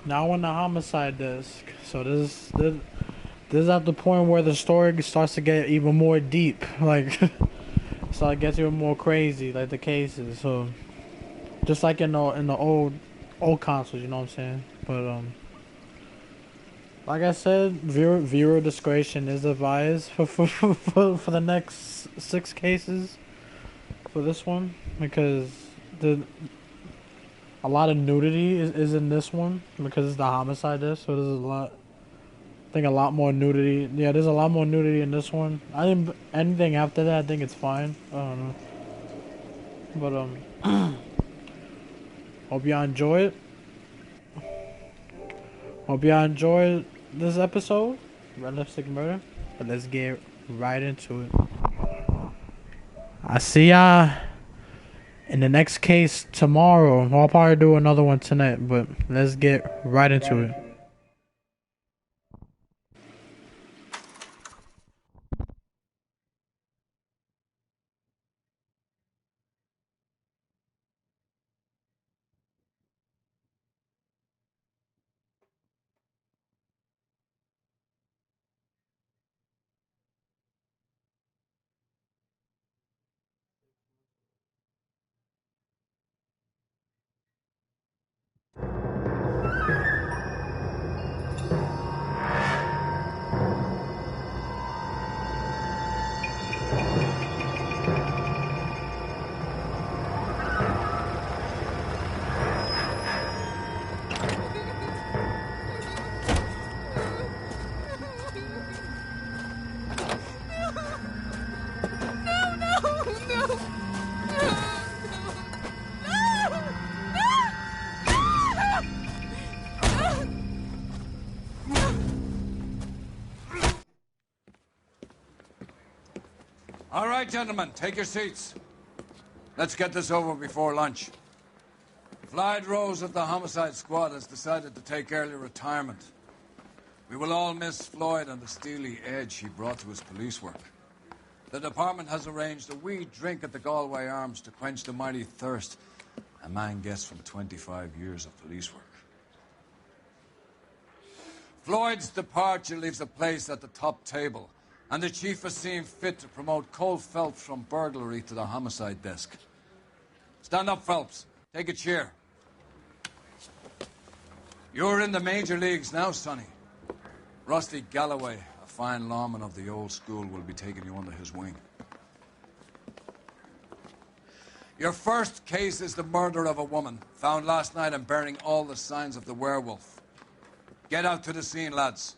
Now on the homicide desk. So this is at the point where the story starts to get even more deep. Like, so it gets even more crazy. Like the cases. So just like in the old consoles, you know what I'm saying? But like I said, viewer discretion is advised for the next 6 cases for this one because the a lot of nudity is in this one because it's the homicide desk. So there's a lot. I think a lot more nudity. Yeah, there's a lot more nudity in this one. I think anything after that, I think it's fine. I don't know. But hope y'all enjoy it. Hope y'all enjoyed this episode, Red Lipstick Murder. But let's get right into it. I see y'all in the next case tomorrow. I'll probably do another one tonight, but let's get right into it. All right, gentlemen, take your seats. Let's get this over before lunch. Floyd Rose of the Homicide Squad has decided to take early retirement. We will all miss Floyd and the steely edge he brought to his police work. The department has arranged a wee drink at the Galway Arms to quench the mighty thirst a man gets from 25 years of police work. Floyd's departure leaves a place at the top table, and the chief has seen fit to promote Cole Phelps from burglary to the homicide desk. Stand up, Phelps. Take a chair. You're in the major leagues now, Sonny. Rusty Galloway, a fine lawman of the old school, will be taking you under his wing. Your first case is the murder of a woman, found last night and bearing all the signs of the werewolf. Get out to the scene, lads.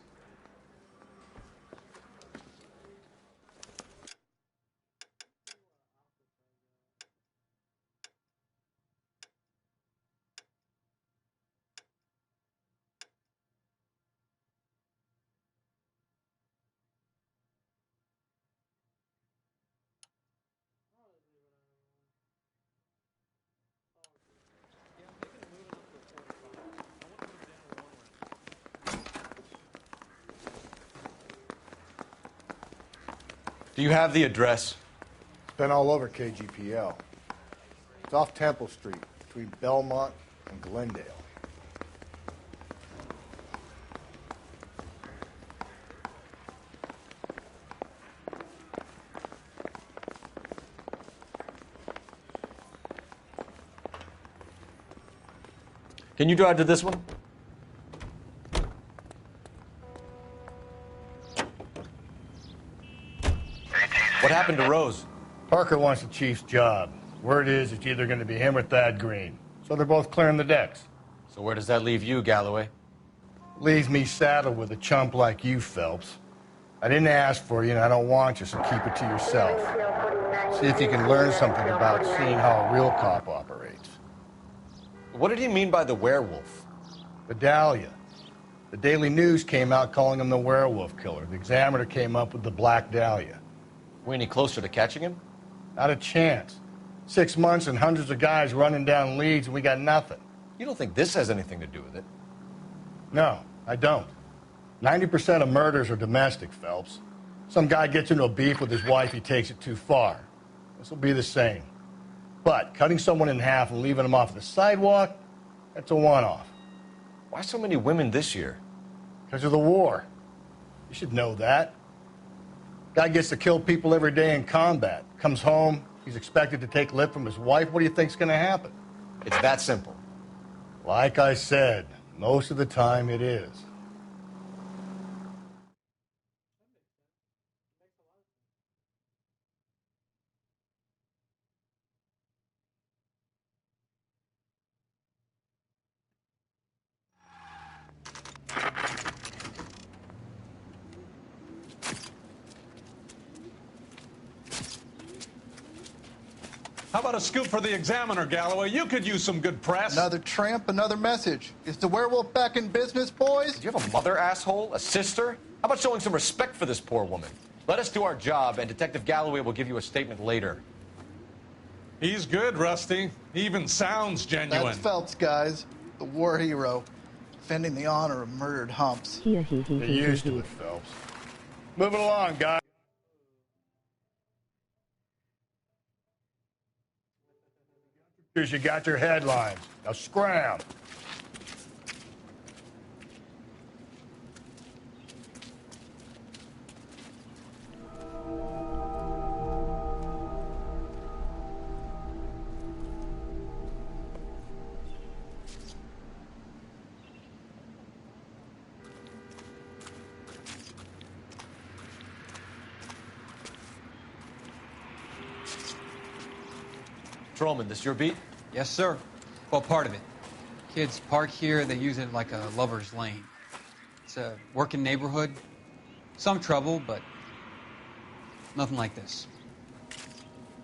Do you have the address? It's been all over KGPL. It's off Temple Street, between Belmont and Glendale. Can you drive to this one? What happened to Rose? Parker wants the chief's job. Word is it's either going to be him or Thad Green. So they're both clearing the decks. So where does that leave you, Galloway? Leaves me saddled with a chump like you, Phelps. I didn't ask for you, and I don't want you, so keep it to yourself. See if you can learn something about seeing how a real cop operates. What did he mean by the werewolf? Vidalia. The Daily News came out calling him the werewolf killer. The Examiner came up with the Black Dahlia. We any closer to catching him? Not a chance. 6 months and hundreds of guys running down leads, and we got nothing. You don't think this has anything to do with it? No, I don't. 90% of murders are domestic, Phelps. Some guy gets into a beef with his wife, he takes it too far. This will be the same. But cutting someone in half and leaving them off the sidewalk, that's a one-off. Why so many women this year? Because of the war. You should know that. Guy gets to kill people every day in combat. Comes home, he's expected to take lip from his wife. What do you think's going to happen? It's that simple. Like I said, most of the time it is. How about a scoop for the Examiner, Galloway? You could use some good press. Another tramp, another message. Is the werewolf back in business, boys? Do you have a mother, asshole? A sister? How about showing some respect for this poor woman? Let us do our job, and Detective Galloway will give you a statement later. He's good, Rusty. He even sounds genuine. That's Phelps, guys. The war hero. Defending the honor of murdered humps. Get used to it, Phelps. Moving along, guys. You got your headlines. Now scram. Patrolman, this your beat? Yes, sir. Well, part of it. Kids park here, they use it like a lover's lane. It's a working neighborhood. Some trouble, but nothing like this.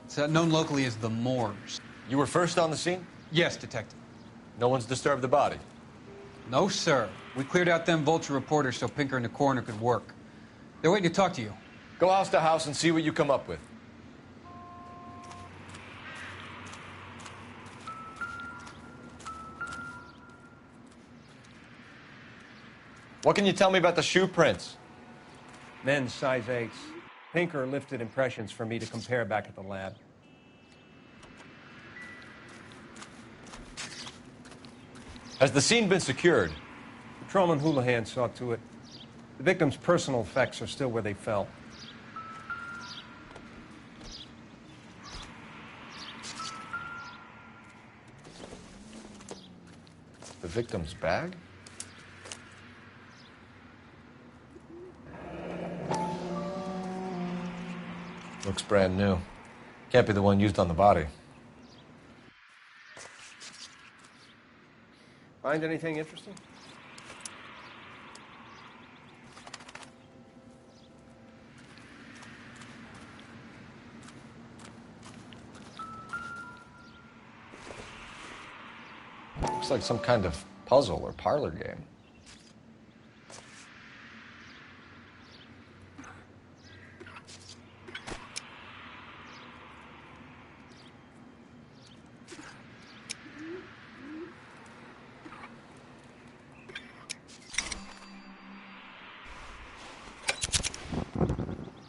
It's known locally as the Moors. You were first on the scene? Yes, Detective. No one's disturbed the body? No, sir. We cleared out them vulture reporters so Pinker and the coroner could work. They're waiting to talk to you. Go house to house and see what you come up with. What can you tell me about the shoe prints? Men's size 8s. Pinker lifted impressions for me to compare back at the lab. Has the scene been secured? Patrolman Houlihan saw to it. The victim's personal effects are still where they fell. The victim's bag? Looks brand new. Can't be the one used on the body. Find anything interesting? Looks like some kind of puzzle or parlor game.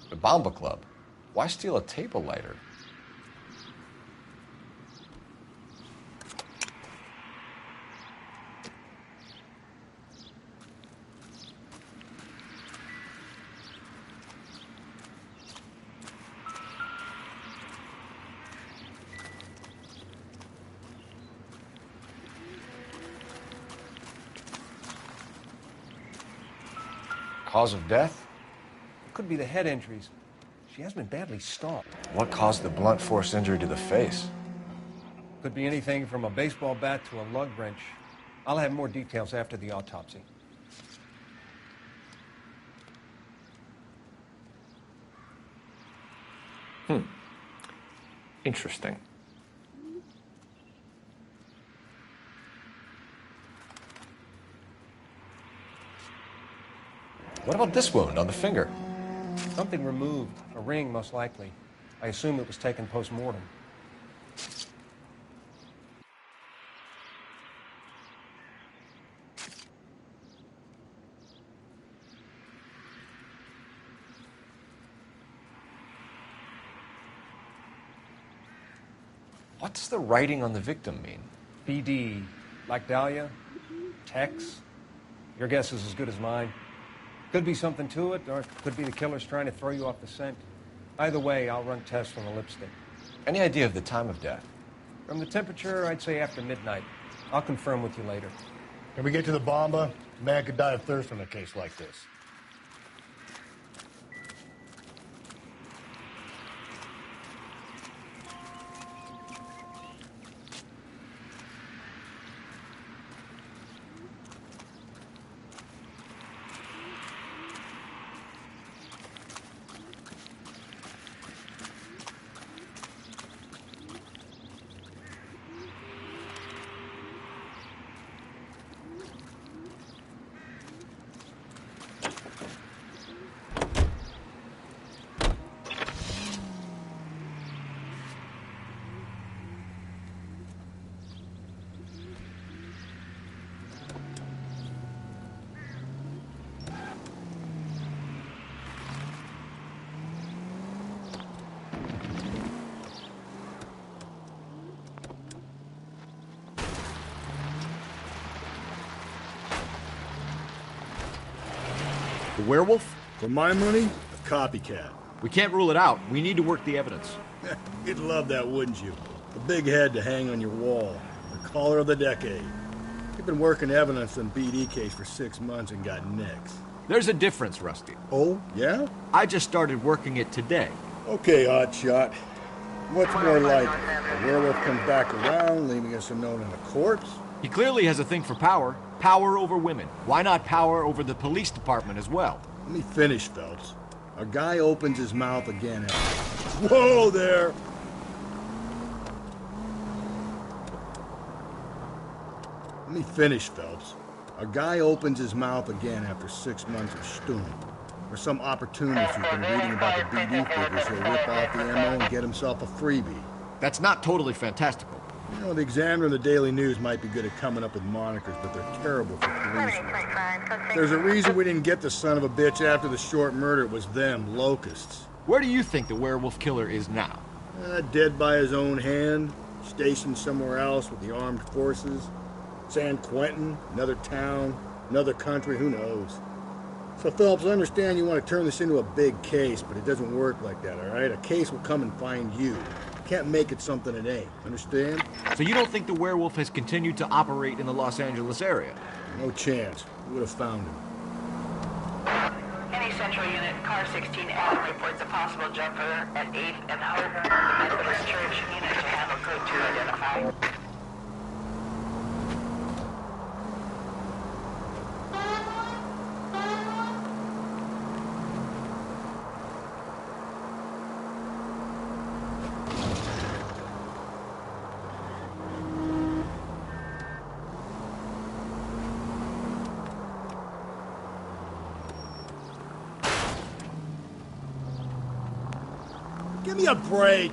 The Bomba Club. Why steal a table lighter? Cause of death? It could be the head injuries. She has been badly stomped. What caused the blunt force injury to the face? Could be anything from a baseball bat to a lug wrench. I'll have more details after the autopsy. Interesting. What about this wound on the finger? Something removed. A ring, most likely. I assume it was taken post-mortem. What's the writing on the victim mean? BD. Like Dahlia? Tex? Your guess is as good as mine. Could be something to it, or it could be the killer's trying to throw you off the scent. Either way, I'll run tests on the lipstick. Any idea of the time of death? From the temperature, I'd say after midnight. I'll confirm with you later. Can we get to the bomba? A man could die of thirst in a case like this. The werewolf? For my money, a copycat. We can't rule it out. We need to work the evidence. You'd love that, wouldn't you? A big head to hang on your wall. The caller of the decade. You've been working evidence on BD case for 6 months and got nicks. There's a difference, Rusty. Oh, yeah? I just started working it today. Okay, Hotshot. What's more likely? The werewolf comes back around, leaving us unknown in a corpse? He clearly has a thing for power. Power over women. Why not power over the police department as well? Let me finish, Phelps. A guy opens his mouth again and... Whoa there! Let me finish, Phelps. A guy opens his mouth again after 6 months of stewing. Or some opportunist who's been reading about the BD figures who'll rip off the MO and get himself a freebie. That's not totally fantastical. You know, the Examiner and the Daily News might be good at coming up with monikers, but they're terrible for police. There's a reason we didn't get the son of a bitch after the short murder. It was them, locusts. Where do you think the werewolf killer is now? Dead by his own hand, stationed somewhere else with the armed forces. San Quentin, another town, another country, who knows? So, Phelps, I understand you want to turn this into a big case, but it doesn't work like that, all right? A case will come and find you. Can't make it something it ain't. Understand? So you don't think the werewolf has continued to operate in the Los Angeles area? No chance. We would have found him. Any central unit, car 16 Adam reports a possible jumper at 8th and Hope. The Methodist Church unit to handle code 2 identified. Give me a break!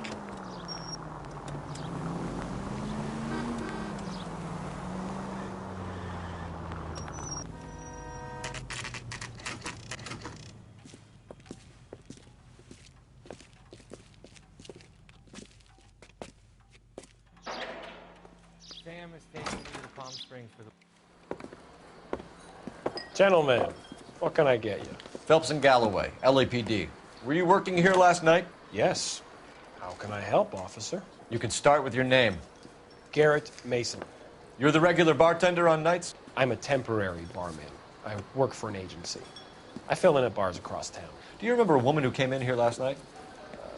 Sam is taking me to Palm Springs for the... Gentlemen, what can I get you? Phelps and Galloway, LAPD. Were you working here last night? Yes. How can I help, officer? You can start with your name. Garrett Mason. You're the regular bartender on nights? I'm a temporary barman. I work for an agency. I fill in at bars across town. Do you remember a woman who came in here last night?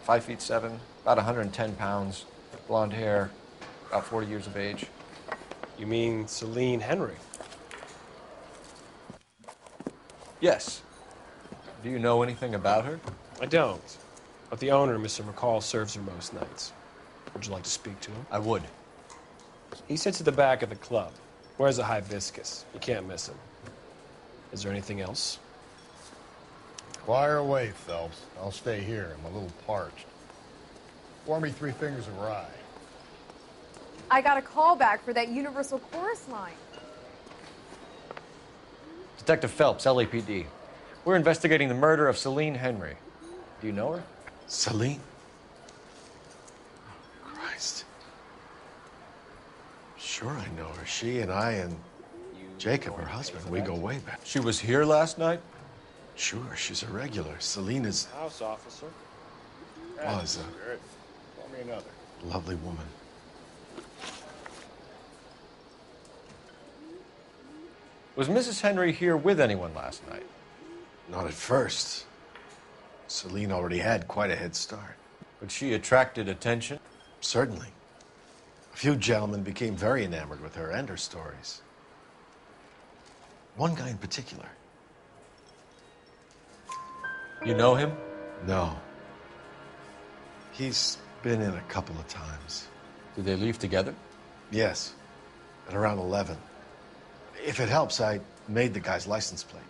5'7", about 110 pounds, blonde hair, about 40 years of age. You mean Celine Henry? Yes. Do you know anything about her? I don't. But the owner, Mr. McCall, serves her most nights. Would you like to speak to him? I would. He sits at the back of the club. Wears a hibiscus. You can't miss him. Is there anything else? Fire away, Phelps. I'll stay here. I'm a little parched. Pour me 3 fingers of rye. I got a call back for that Universal Chorus line. Detective Phelps, LAPD. We're investigating the murder of Celine Henry. Do you know her? Celine? Christ. Sure I know her. She and I and... You Jacob, her husband. We go way back. She was here last night? Sure, she's a regular. Selena's House officer. was Call me another. a lovely woman. Was Mrs. Henry here with anyone last night? Not at first. Selene already had quite a head start. But she attracted attention? Certainly. A few gentlemen became very enamored with her and her stories. One guy in particular. You know him? No. He's been in a couple of times. Did they leave together? Yes. At around 11. If it helps, I made the guy's license plate.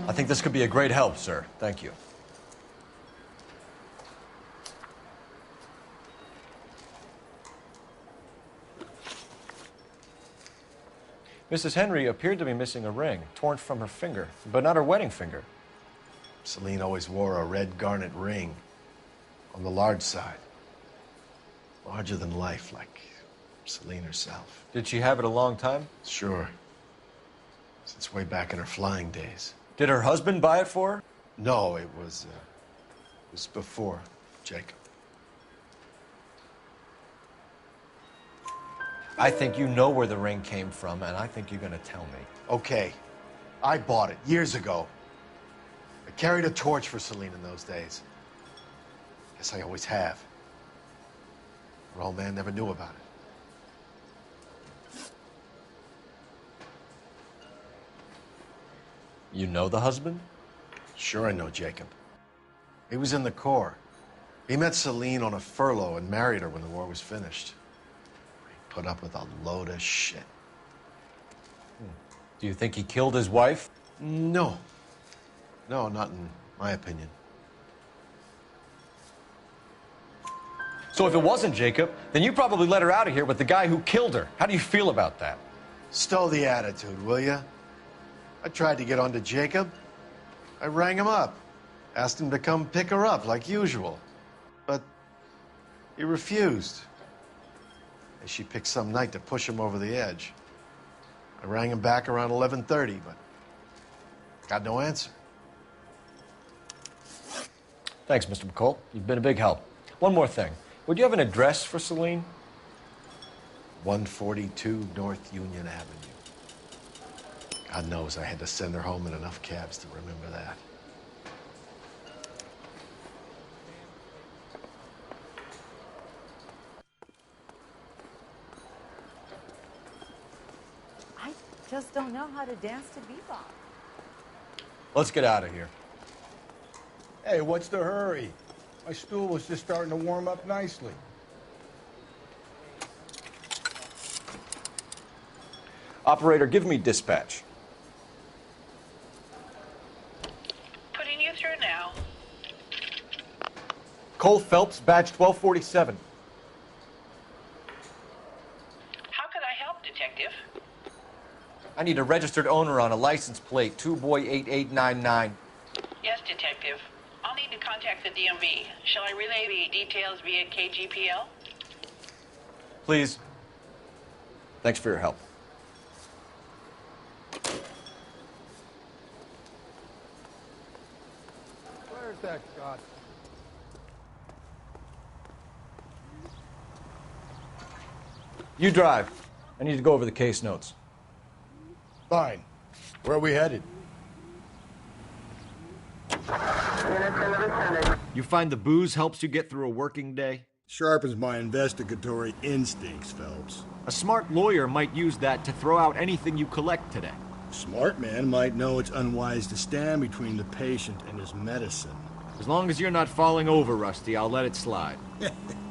I think this could be a great help, sir. Thank you. Mrs. Henry appeared to be missing a ring, torn from her finger, but not her wedding finger. Selene always wore a red garnet ring on the large side. Larger than life, like Selene herself. Did she have it a long time? Sure. Since way back in her flying days. Did her husband buy it for her? No, it was before Jacob. I think you know where the ring came from, and I think you're going to tell me. Okay. I bought it years ago. I carried a torch for Selene in those days. Guess I always have. Her old man never knew about it. You know the husband? Sure I know Jacob. He was in the Corps. He met Selene on a furlough and married her when the war was finished. He put up with a load of shit. Do you think he killed his wife? No. No, not in my opinion. So if it wasn't Jacob, then you probably let her out of here with the guy who killed her. How do you feel about that? Stow the attitude, will ya? I tried to get onto Jacob. I rang him up. Asked him to come pick her up, like usual. But he refused. And she picked some night to push him over the edge. I rang him back around 11:30, but got no answer. Thanks, Mr. McCall. You've been a big help. One more thing. Would you have an address for Selene? 142 North Union Avenue. God knows I had to send her home in enough cabs to remember that. I just don't know how to dance to bebop. Let's get out of here. Hey, what's the hurry? My stool was just starting to warm up nicely. Operator, give me dispatch. Putting you through now. Cole Phelps, badge 1247. How could I help, Detective? I need a registered owner on a license plate, 2boy8899. Yes, Detective. I'll need to contact the DMV. Shall I relay the details via KGPL? Please. Thanks for your help. Where's that shot? You drive. I need to go over the case notes. Fine. Where are we headed? You find the booze helps you get through a working day? Sharpens my investigatory instincts, Phelps. A smart lawyer might use that to throw out anything you collect today. A smart man might know it's unwise to stand between the patient and his medicine. As long as you're not falling over, Rusty, I'll let it slide.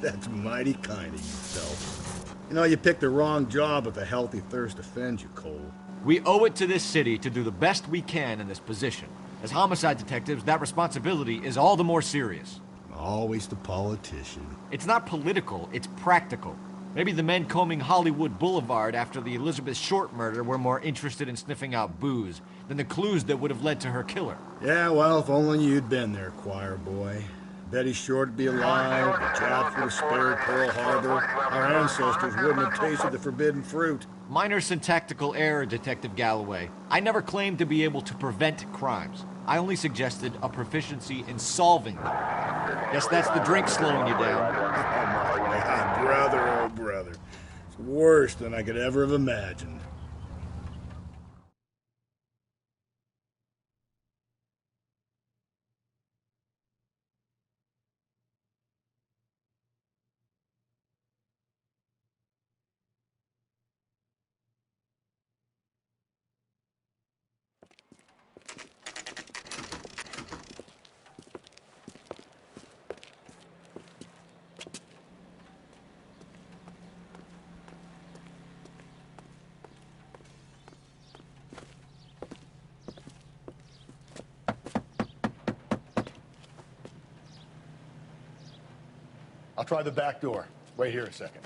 That's mighty kind of you, Phelps. You know, you picked the wrong job if a healthy thirst offends you, Cole. We owe it to this city to do the best we can in this position. As homicide detectives, that responsibility is all the more serious. Always the politician. It's not political, it's practical. Maybe the men combing Hollywood Boulevard after the Elizabeth Short murder were more interested in sniffing out booze than the clues that would have led to her killer. Yeah, well, if only you'd been there, choir boy. Bet he's sure to be alive. The Japs would have spared Pearl Harbor. Our ancestors wouldn't have tasted the forbidden fruit. Minor syntactical error, Detective Galloway. I never claimed to be able to prevent crimes. I only suggested a proficiency in solving them. Guess that's the drink slowing you down. Oh, my God, brother, oh, brother. It's worse than I could ever have imagined. I'll try the back door. Wait here a second.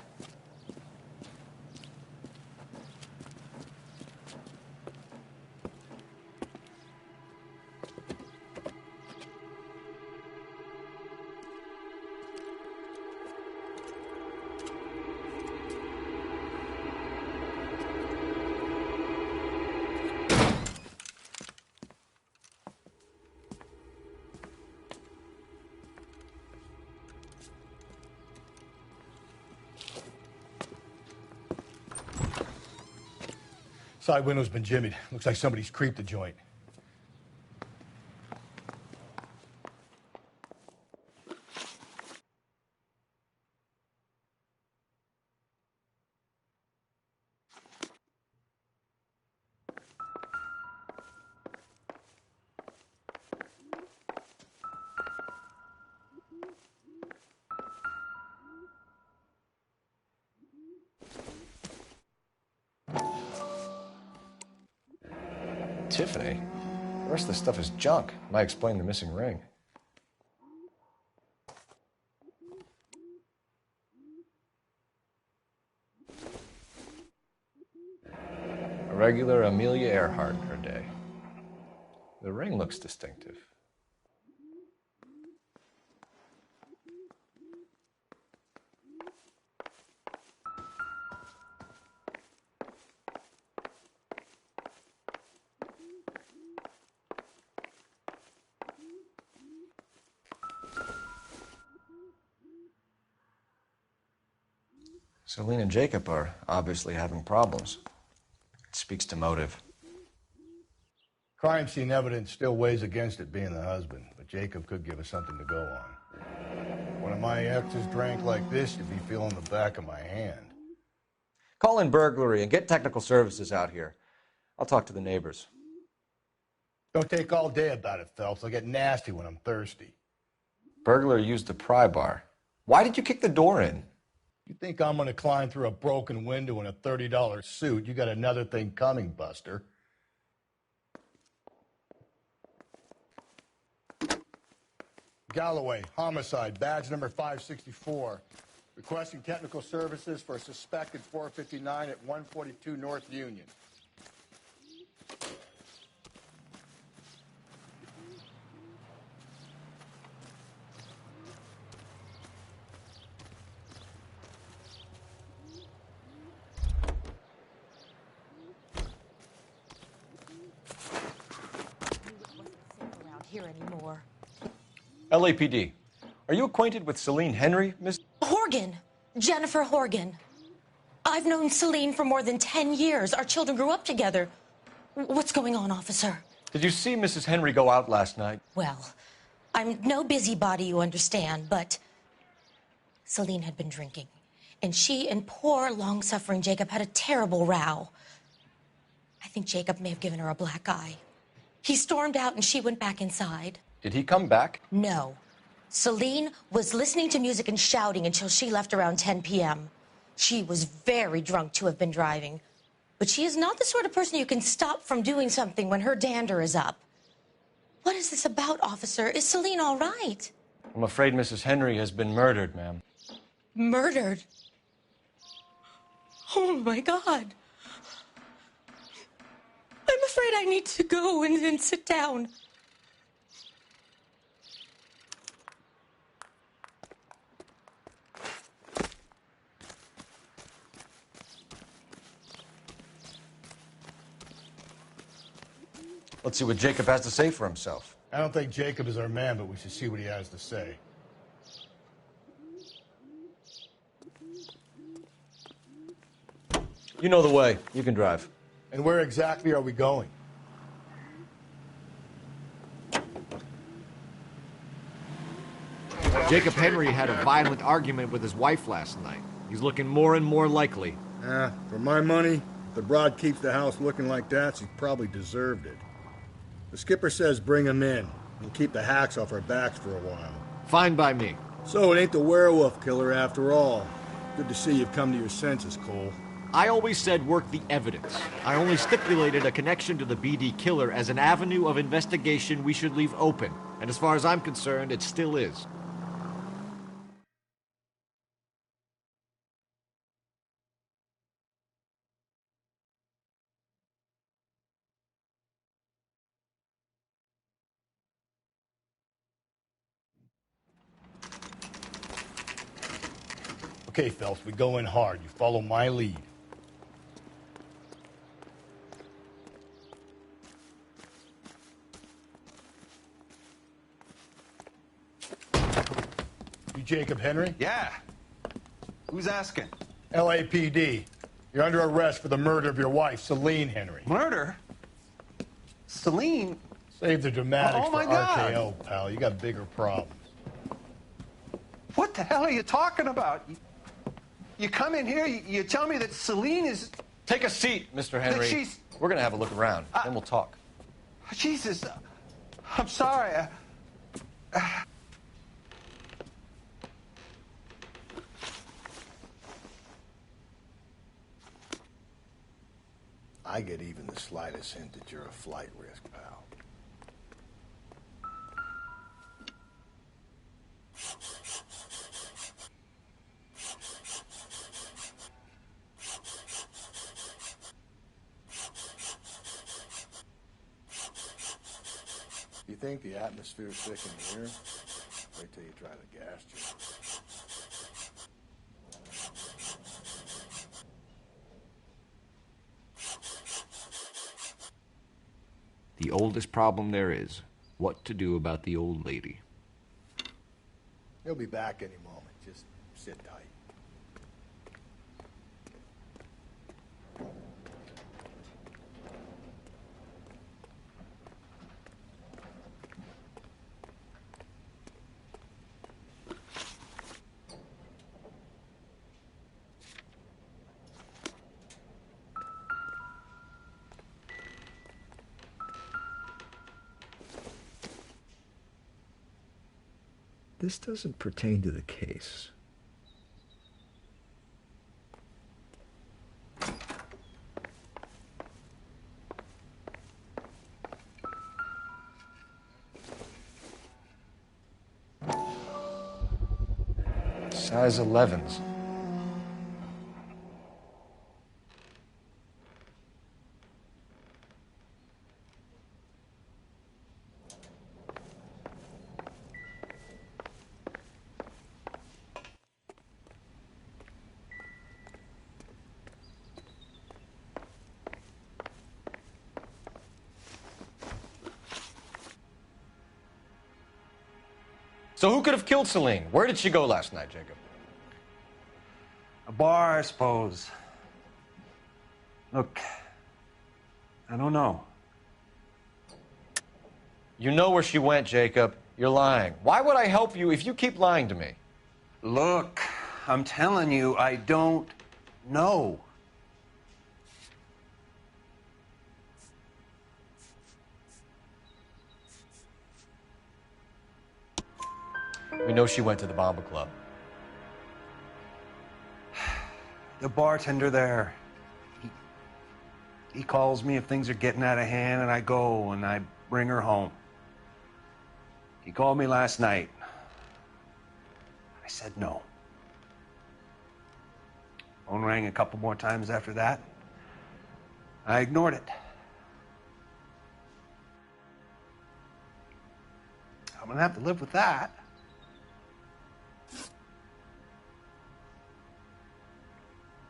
Side window's been jimmied. Looks like somebody's creeped the joint. Tiffany? The rest of the stuff is junk. Might explain the missing ring. A regular Amelia Earhart in her day. The ring looks distinctive. Celine and Jacob are obviously having problems. It speaks to motive. Crime scene evidence still weighs against it being the husband, but Jacob could give us something to go on. One of my exes drank like this, you'd be feeling the back of my hand. Call in burglary and get technical services out here. I'll talk to the neighbors. Don't take all day about it, Phelps. I'll get nasty when I'm thirsty. Burglar used the pry bar. Why did you kick the door in? You think I'm going to climb through a broken window in a $30 suit? You got another thing coming, Buster. Galloway, homicide, badge number 564. Requesting technical services for a suspected 459 at 142 North Union. Here anymore. LAPD. Are you acquainted with Celine Henry, Miss? Horgan. Jennifer Horgan. I've known Celine for more than 10 years. Our children grew up together. What's going on, officer? Did you see Mrs. Henry go out last night? Well, I'm no busybody, you understand, but Celine had been drinking. And she and poor, long-suffering Jacob had a terrible row. I think Jacob may have given her a black eye. He stormed out and she went back inside. Did he come back? No. Celine was listening to music and shouting until she left around 10 p.m. She was very drunk to have been driving. But she is not the sort of person you can stop from doing something when her dander is up. What is this about, officer? Is Celine all right? I'm afraid Mrs. Henry has been murdered, ma'am. Murdered? Oh, my God. I'm afraid I need to go and sit down. Let's see what Jacob has to say for himself. I don't think Jacob is our man, but we should see what he has to say. You know the way. You can drive. And where exactly are we going? Jacob Henry had a violent argument with his wife last night. He's looking more and more likely. For my money, if the broad keeps the house looking like that, she's probably deserved it. The skipper says bring him in and keep the hacks off our backs for a while. Fine by me. So it ain't the werewolf killer after all. Good to see you've come to your senses, Cole. I always said work the evidence. I only stipulated a connection to the BD killer as an avenue of investigation we should leave open. And as far as I'm concerned, it still is. Okay, Phelps, we go in hard. You follow my lead. You Jacob Henry? Yeah. Who's asking? LAPD. You're under arrest for the murder of your wife, Celine Henry. Murder? Celine? Save the dramatics Oh, my for God. RKO, pal. You got bigger problems. What the hell are you talking about? You come in here, you tell me that Celine is... Take a seat, Mr. Henry. she's- We're going to have a look around, then we'll talk. Jesus, I'm sorry. I get even the slightest hint that you're a flight risk, pal. You think the atmosphere's thick in here? Wait till you try the gas chamber. The oldest problem there is, what to do about the old lady. He'll be back any moment. Just sit tight. This doesn't pertain to the case. Size 11s. So who could have killed Celine? Where did she go last night, Jacob? A bar, I suppose. Look, I don't know. You know where she went, Jacob. You're lying. Why would I help you if you keep lying to me? Look, I'm telling you, I don't know. We know she went to the Bomba Club. The bartender there, he calls me if things are getting out of hand, and I go and I bring her home. He called me last night. I said no. Phone rang a couple more times after that. I ignored it. I'm gonna have to live with that.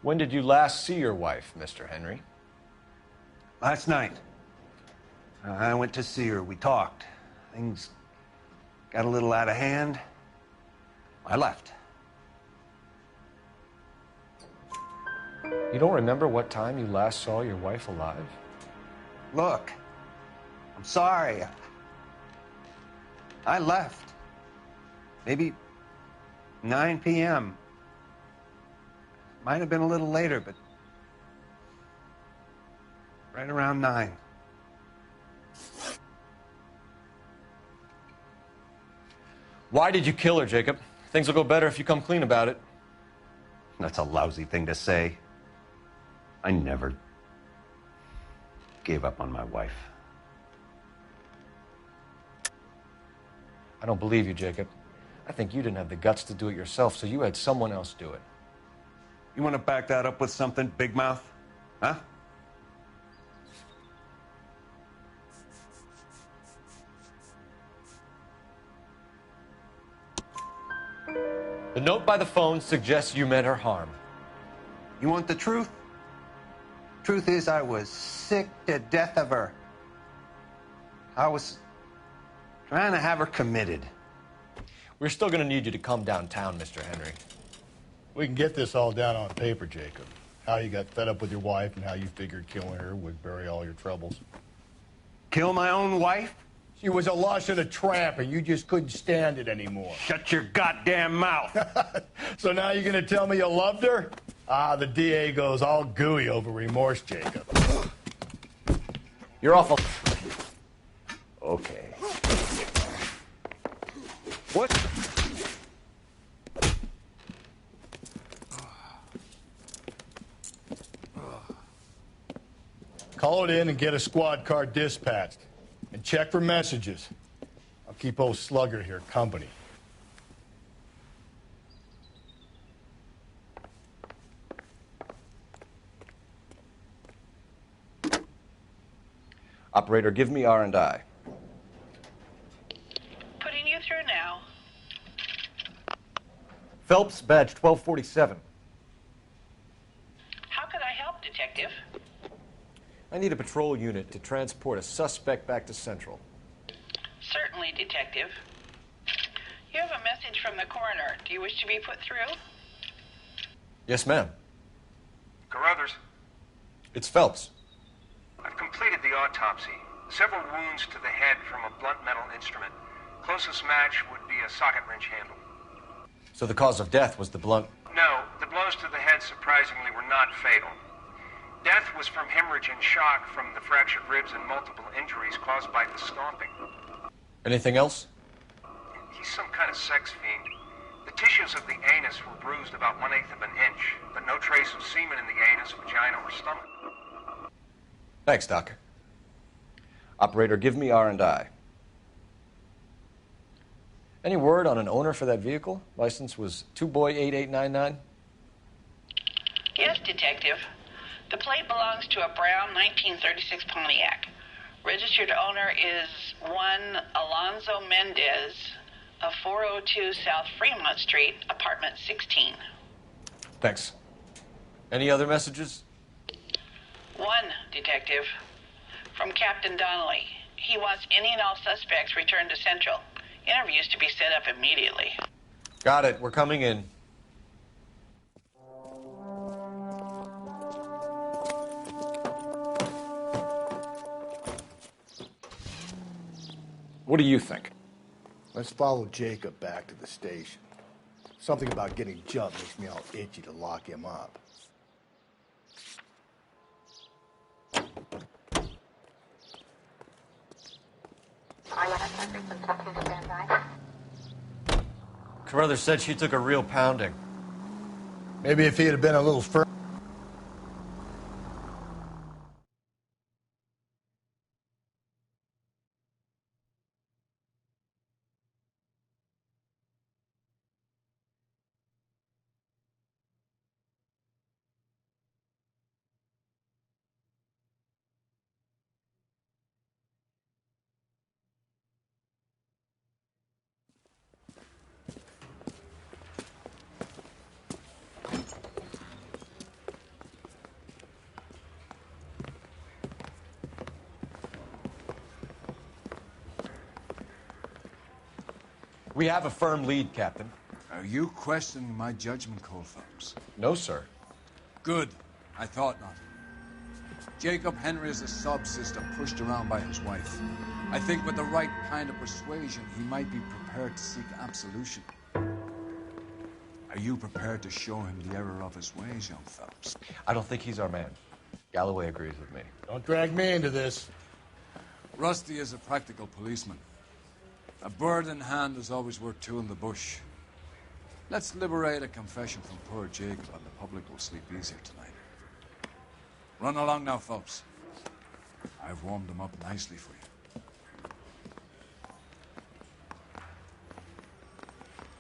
When did you last see your wife, Mr. Henry? Last night. I went to see her. We talked. Things got a little out of hand. I left. You don't remember what time you last saw your wife alive? Look, I'm sorry. I left. Maybe 9 p.m. Might have been a little later, but right around 9. Why did you kill her, Jacob? Things will go better if you come clean about it. That's a lousy thing to say. I never gave up on my wife. I don't believe you, Jacob. I think you didn't have the guts to do it yourself, so you had someone else do it. You want to back that up with something, Big Mouth? Huh? The note by the phone suggests you meant her harm. You want the truth? Truth is, I was sick to death of her. I was trying to have her committed. We're still going to need you to come downtown, Mr. Henry. We can get this all down on paper, Jacob. How you got fed up with your wife and how you figured killing her would bury all your troubles. Kill my own wife? She was a lush and a tramp, and you just couldn't stand it anymore. Shut your goddamn mouth. So now you're going to tell me you loved her? Ah, the DA goes all gooey over remorse, Jacob. You're awful. Okay. What? Call it in and get a squad car dispatched. And check for messages. I'll keep old Slugger here company. Operator, give me R&I. Putting you through now. Phelps, badge 1247. How could I help, Detective? I need a patrol unit to transport a suspect back to Central. Certainly, Detective. You have a message from the coroner. Do you wish to be put through? Yes, ma'am. Carruthers, It's Phelps. I've completed the autopsy. Several wounds to the head from a blunt metal instrument. Closest match would be a socket wrench handle. So the cause of death was the blunt. No, the blows to the head surprisingly were not fatal. Death was from hemorrhage and shock from the fractured ribs and multiple injuries caused by the stomping. Anything else? He's some kind of sex fiend. The tissues of the anus were bruised about 1/8 of an inch, but no trace of semen in the anus, vagina, or stomach. Thanks, Doc. Operator, give me R&I. Any word on an owner for that vehicle? License was 2boy8899. Yes, Detective. The plate belongs to a brown 1936 Pontiac. Registered owner is one Alonzo Mendez of 402 South Fremont Street, apartment 16. Thanks. Any other messages? One, Detective. From Captain Donnelly. He wants any and all suspects returned to Central. Interviews to be set up immediately. Got it. We're coming in. What do you think? Let's follow Jacob back to the station. Something about getting jumped makes me all itchy to lock him up. Carruthers said she took a real pounding. Maybe if he had been a little further. We have a firm lead, Captain. Are you questioning my judgment call, Phelps? No, sir. Good. I thought not. Jacob Henry is a sub-sister pushed around by his wife. I think with the right kind of persuasion, he might be prepared to seek absolution. Are you prepared to show him the error of his ways, young Phelps? I don't think he's our man. Galloway agrees with me. Don't drag me into this. Rusty is a practical policeman. A bird in hand is always worth two in the bush. Let's liberate a confession from poor Jacob, and the public will sleep easier tonight. Run along now, Phelps. I've warmed them up nicely for you.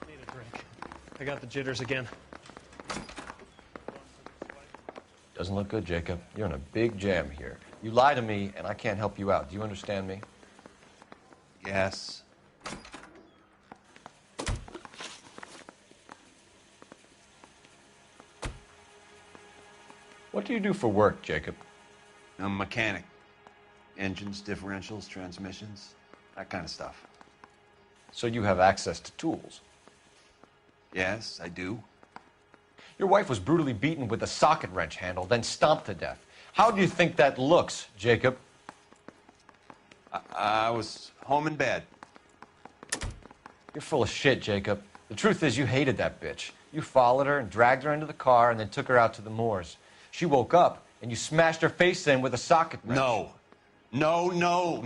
Need a drink. I got the jitters again. Doesn't look good, Jacob. You're in a big jam here. You lie to me, and I can't help you out. Do you understand me? Yes. What do you do for work, Jacob? I'm a mechanic. Engines, differentials, transmissions, that kind of stuff. So you have access to tools? Yes, I do. Your wife was brutally beaten with a socket wrench handle, then stomped to death. How do you think that looks, Jacob? I was home in bed. You're full of shit, Jacob. The truth is you hated that bitch. You followed her and dragged her into the car and then took her out to the moors. She woke up and you smashed her face in with a socket wrench. No. No.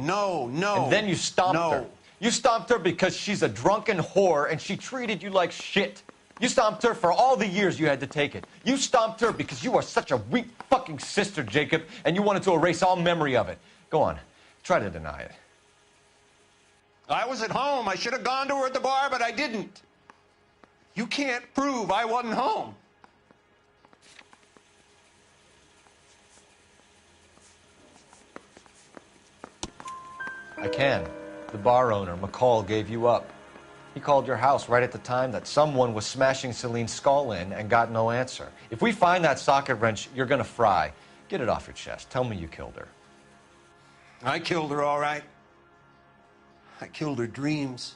And then you stomped her. You stomped her because she's a drunken whore and she treated you like shit. You stomped her for all the years you had to take it. You stomped her because you are such a weak fucking sister, Jacob, and you wanted to erase all memory of it. Go on. Try to deny it. I was at home. I should have gone to her at the bar, but I didn't. You can't prove I wasn't home. I can. The bar owner, McCall, gave you up. He called your house right at the time that someone was smashing Celine's skull in and got no answer. If we find that socket wrench, you're gonna fry. Get it off your chest. Tell me you killed her. I killed her, all right. I killed her dreams.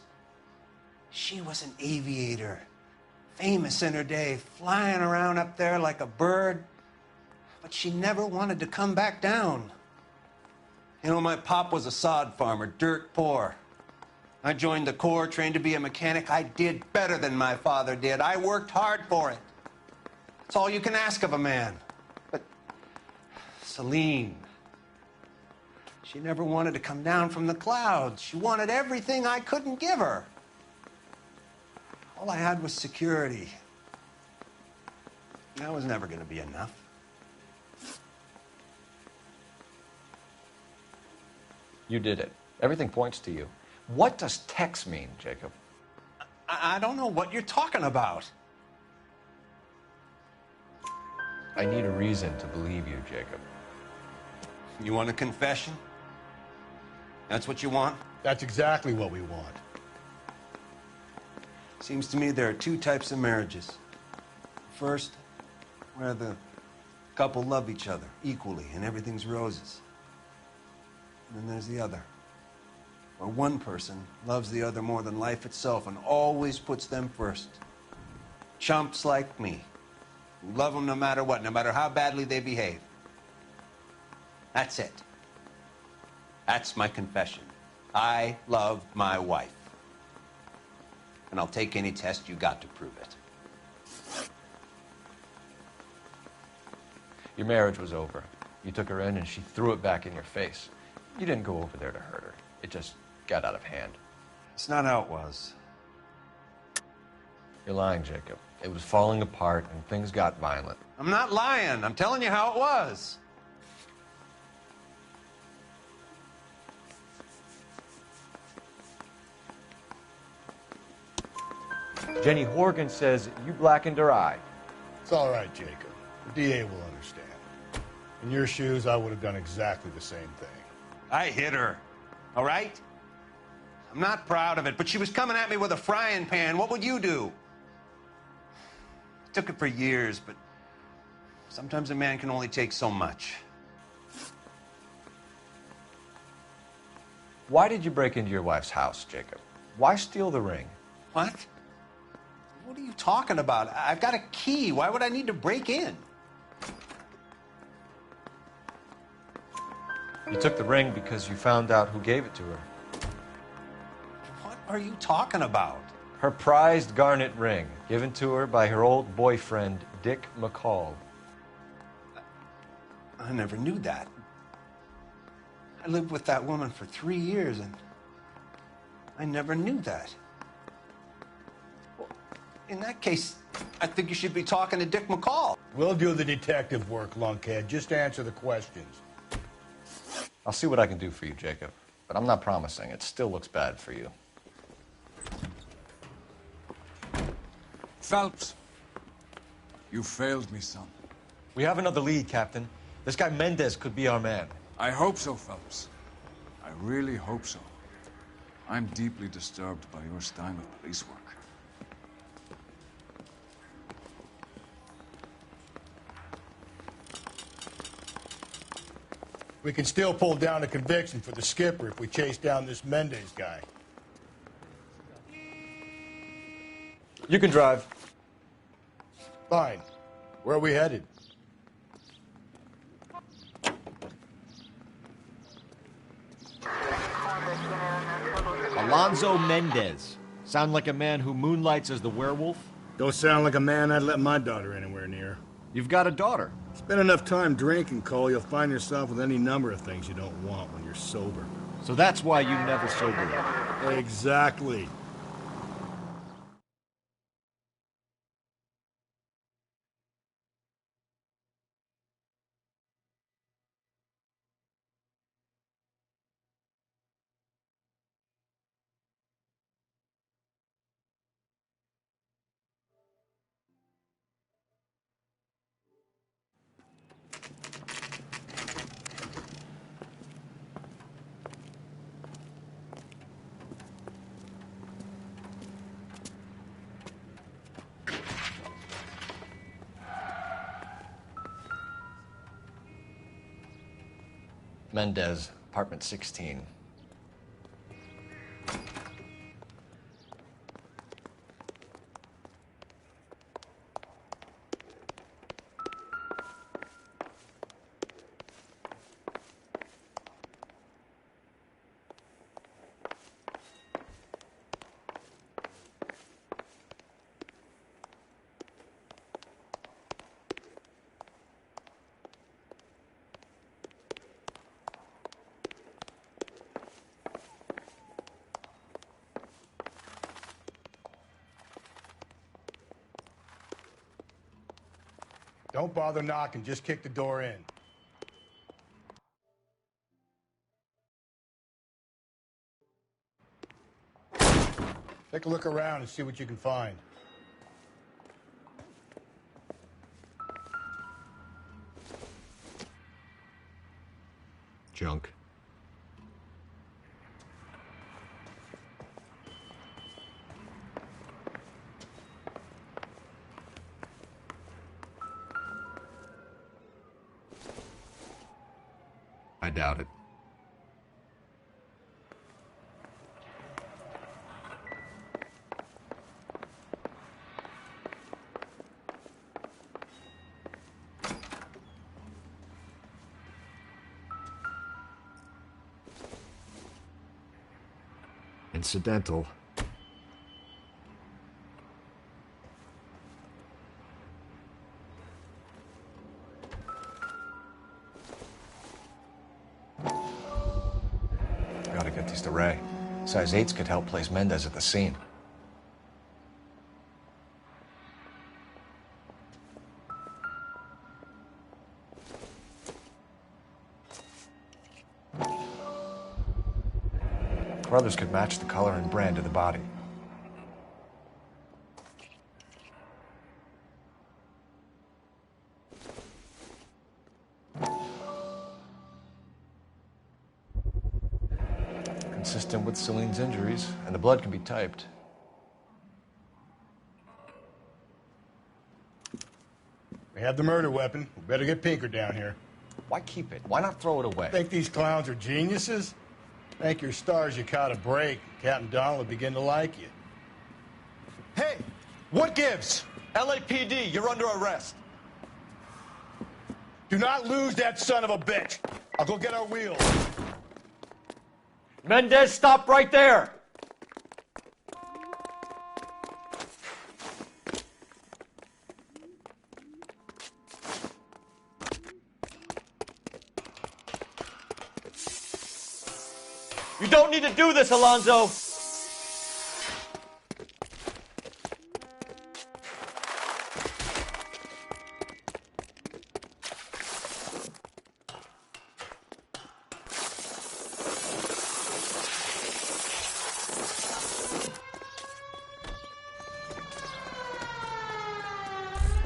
She was an aviator, famous in her day, flying around up there like a bird. But she never wanted to come back down. You know, my pop was a sod farmer, dirt poor. I joined the Corps, trained to be a mechanic. I did better than my father did. I worked hard for it. That's all you can ask of a man. But Celine, she never wanted to come down from the clouds. She wanted everything I couldn't give her. All I had was security. That was never going to be enough. You did it. Everything points to you. What does Tex mean, Jacob? I don't know what you're talking about. I need a reason to believe you, Jacob. You want a confession? That's what you want? That's exactly what we want. Seems to me there are two types of marriages. First, where the couple love each other equally and everything's roses. And then there's the other, where one person loves the other more than life itself and always puts them first. Chumps like me, who love them no matter what, no matter how badly they behave. That's it. That's my confession. I love my wife. And I'll take any test you got to prove it. Your marriage was over. You took her in and she threw it back in your face. You didn't go over there to hurt her. It just got out of hand. It's not how it was. You're lying, Jacob. It was falling apart and things got violent. I'm not lying. I'm telling you how it was. Jenny Horgan says you blackened her eye. It's all right, Jacob. The DA will understand. In your shoes, I would have done exactly the same thing. I hit her, all right? I'm not proud of it, but she was coming at me with a frying pan. What would you do? I took it for years, but sometimes a man can only take so much. Why did you break into your wife's house, Jacob? Why steal the ring? What? What are you talking about? I've got a key. Why would I need to break in? You took the ring because you found out who gave it to her. What are you talking about? Her prized garnet ring, given to her by her old boyfriend, Dick McCall. I never knew that. I lived with that woman for 3 years, and I never knew that. Well, in that case, I think you should be talking to Dick McCall. We'll do the detective work, lunkhead. Just answer the questions. I'll see what I can do for you, Jacob. But I'm not promising. It still looks bad for you. Phelps, you failed me, son. We have another lead, Captain. This guy Mendez could be our man. I hope so, Phelps. I really hope so. I'm deeply disturbed by your style of police work. We can still pull down a conviction for the skipper if we chase down this Mendez guy. You can drive. Fine. Where are we headed? Alonzo Mendez. Sound like a man who moonlights as the werewolf? Don't sound like a man I'd let my daughter anywhere near. You've got a daughter. Spend enough time drinking, Cole, you'll find yourself with any number of things you don't want when you're sober. So that's why you never sober up. Exactly. Mendez, apartment 16. Don't bother knocking, just kick the door in. Take a look around and see what you can find. Junk. I doubt it. Incidental. Gotta get these to Ray. Size 8s could help place Mendez at the scene. Brothers could match the color and brand of the body. Consistent with Celine's injuries, and the blood can be typed. We have the murder weapon. We better get Pinker down here. Why keep it? Why not throw it away? Think these clowns are geniuses? Thank your stars you caught a break. Captain Donald will begin to like you. What gives? LAPD, you're under arrest. Do not lose that son of a bitch. I'll go get our wheels. Mendez, stop right there. You don't need to do this, Alonzo.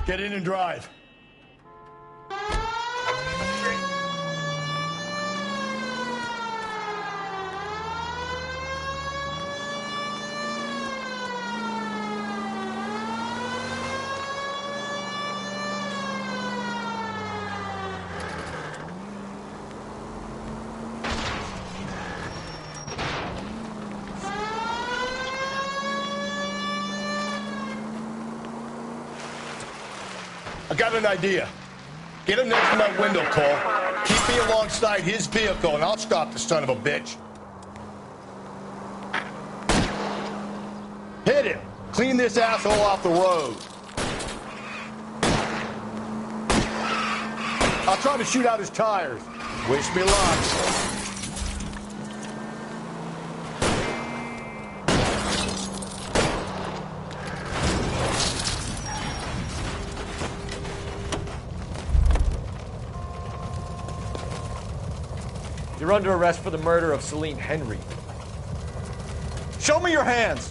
Get in and drive. I got an idea. Get him next to my window, Cole. Keep me alongside his vehicle, and I'll stop the son of a bitch. Hit him. Clean this asshole off the road. I'll try to shoot out his tires. Wish me luck. You're under arrest for the murder of Celine Henry. Show me your hands!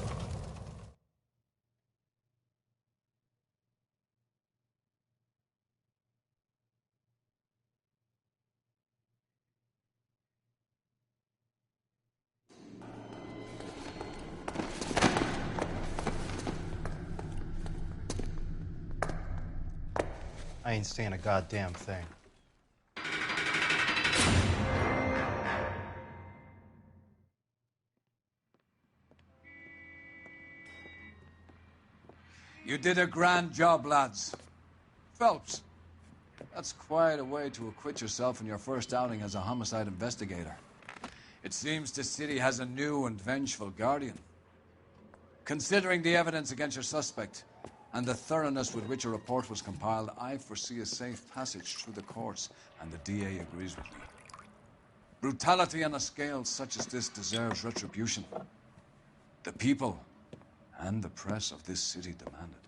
I ain't saying a goddamn thing. You did a grand job, lads. Phelps, that's quite a way to acquit yourself in your first outing as a homicide investigator. It seems the city has a new and vengeful guardian. Considering the evidence against your suspect and the thoroughness with which a report was compiled, I foresee a safe passage through the courts, and the DA agrees with me. Brutality on a scale such as this deserves retribution. The people and the press of this city demand it.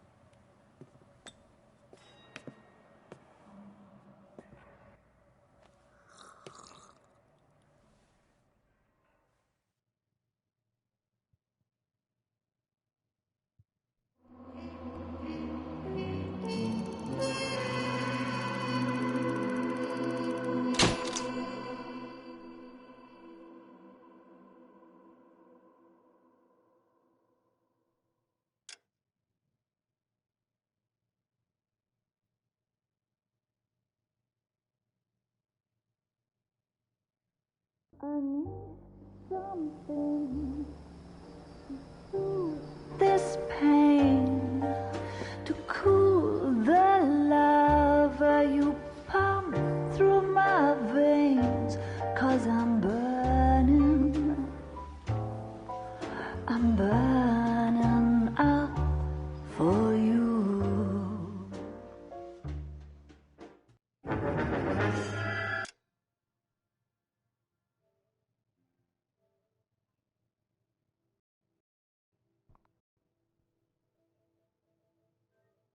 I need something to soothe this pain, to cool the lava you pump through my veins, 'cause I'm burning. I'm burning.